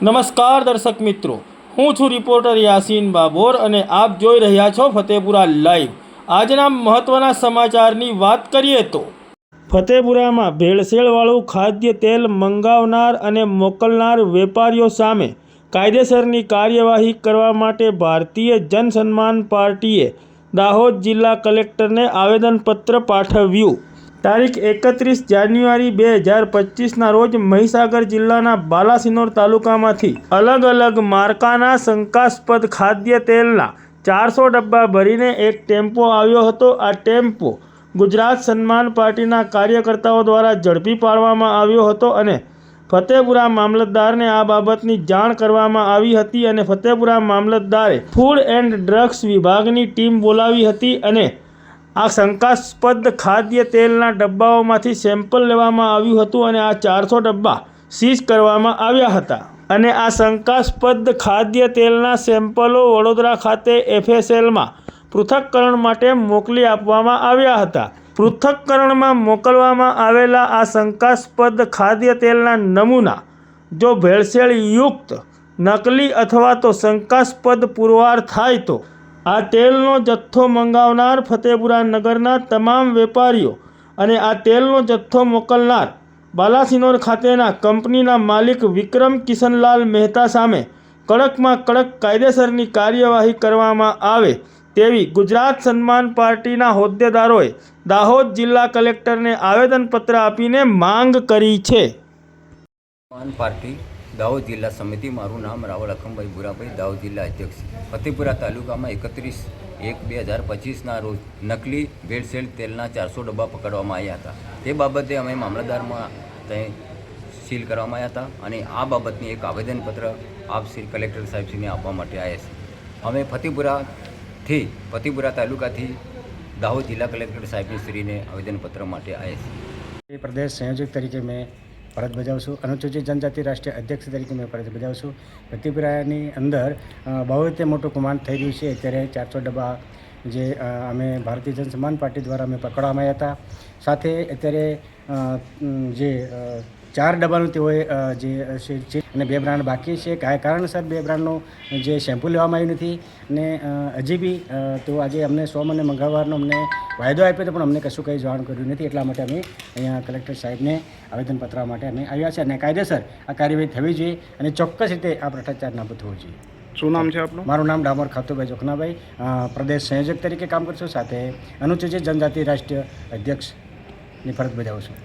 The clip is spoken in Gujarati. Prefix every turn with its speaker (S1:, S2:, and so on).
S1: નમસ્કાર દર્શક મિત્રો, હું છું રિપોર્ટર યાસીન બાબોર અને આપ જોઈ રહ્યા છો ફતેપુરા લાઈવ। આજના મહત્વના સમાચારની વાત કરીએ તો ફતેપુરામાં ભેળસેળવાળું ખાદ્ય તેલ મંગાવનાર અને મોકલનાર વેપારીઓ સામે કાયદેસરની કાર્યવાહી કરવા માટે ભારતીય જનસન્માન પાર્ટીએ દાહોદ જિલ્લા કલેક્ટરને આવેદનપત્ર પાઠવ્યું। તારીખ 31 જાન્યુઆરી 2025ના રોજ મહીસાગર જિલ્લાના બાલાસિનોર તાલુકામાંથી અલગ અલગ માર્કાના શંકાસ્પદ ખાદ્ય તેલના 400 ડબ્બા ભરીને એક ટેમ્પો આવ્યો હતો। આ ટેમ્પો ગુજરાત સન્માન પાર્ટીના કાર્યકર્તાઓ દ્વારા ઝડપી પાડવામાં આવ્યો હતો અને ફતેપુરા મામલતદારને આ બાબતની જાણ કરવામાં આવી હતી અને ફતેપુરા મામલતદારે ફૂડ એન્ડ ડ્રગ્સ વિભાગની ટીમ બોલાવી હતી અને આ શંકાસ્પદ ખાદ્ય તેલના ડબ્બાઓમાંથી સેમ્પલ લેવામાં આવ્યું હતું અને આ 400 ડબ્બા સીઝ કરવામાં આવ્યા હતા અને આ શંકાસ્પદ ખાદ્ય તેલના સેમ્પલો વડોદરા ખાતે FSLમાં પૃથક્કરણ માટે મોકલી આપવામાં આવ્યા હતા। પૃથક્કરણમાં મોકલવામાં આવેલા આ શંકાસ્પદ ખાદ્ય તેલના નમૂના જો ભેળસેળયુક્ત, નકલી અથવા તો શંકાસ્પદ પુરવાર થાય તો આ તેલનો જથ્થો મંગાવનાર ફતેપુરા નગરના તમામ વેપારીઓ અને આ તેલનો જથ્થો મોકલનાર બાલાસિનોર ખાતેના કંપનીના માલિક વિક્રમ કિશનલાલ મહેતા સામે કડકમાં કડક કાયદેસરની કાર્યવાહી કરવામાં આવે તેવી ગુજરાત સન્માન પાર્ટીના હોદ્દેદારોએ દાહોદ જિલ્લા કલેક્ટરને આવેદનપત્ર આપીને માંગ કરી છે।
S2: સન્માન પાર્ટી દાહોદ જિલ્લા સમિતિ, મારું નામ રાવળ અખમભાઈ ભુરાભાઈ, દાહોદ જિલ્લા અધ્યક્ષ। ફતેપુરા તાલુકામાં 31/1/2025ના રોજ નકલી ભેળસેળ તેલના 400 ડબ્બા પકડવામાં આવ્યા હતા। તે બાબતે અમે મામલતદારમાં ત્યાં સીલ કરવામાં આવ્યા હતા અને આ બાબતની એક આવેદનપત્ર આપ શ્રી કલેક્ટર સાહેબશ્રીને આપવા માટે આવ્યા છે। અમે ફતેપુરા તાલુકાથી દાહોદ જિલ્લા કલેક્ટર સાહેબશ્રીને આવેદનપત્ર માટે આવ્યા છીએ।
S3: प्रदेश संयोजक तरीके मैं फरज बजाऊँ छूँ। अनुसूचित जनजाति राष्ट्रीय अध्यक्ष तरीके मैं फरज बजाऊँ छूँ। फतेपुरानी अंदर बहुत मोटું કૌભાંડ થઈ રહ્યું છે। અત્યારે 400 ડબ્બા જે અમે ભારતીય જનસન્માન પાર્ટી દ્વારા અમે પકડવામાં આવ્યા હતા। સાથે અત્યારે જે 4 ડબ્બાનું તેઓએ જે છે અને 2 બ્રાન્ડ બાકી છે। કયા કારણસર 2 બ્રાન્ડનું જે શેમ્પુ લેવામાં આવ્યું નથી અને હજી બી તેઓ આજે અમને 100 મને મંગાવવાનો અમને વાયદો આપ્યો હતો પણ અમને કશું કંઈ જાણ કર્યું નથી। એટલા માટે અમે અહીંયા કલેક્ટર સાહેબને આવેદનપત્ર માટે અમે આવ્યા છે અને કાયદેસર આ કાર્યવાહી થવી જોઈએ અને ચોક્કસ રીતે આ ભ્રષ્ટાચાર નાબૂદ થવો જોઈએ।
S4: શું નામ છે આપનું?
S3: મારું નામ ડામોર ખાતુભાઈ જોખનાભાઈ, પ્રદેશ સંયોજક તરીકે કામ કરું છું, સાથે અનુસૂચિત જનજાતિ રાષ્ટ્રીય અધ્યક્ષની ફરજ બજાવું છું।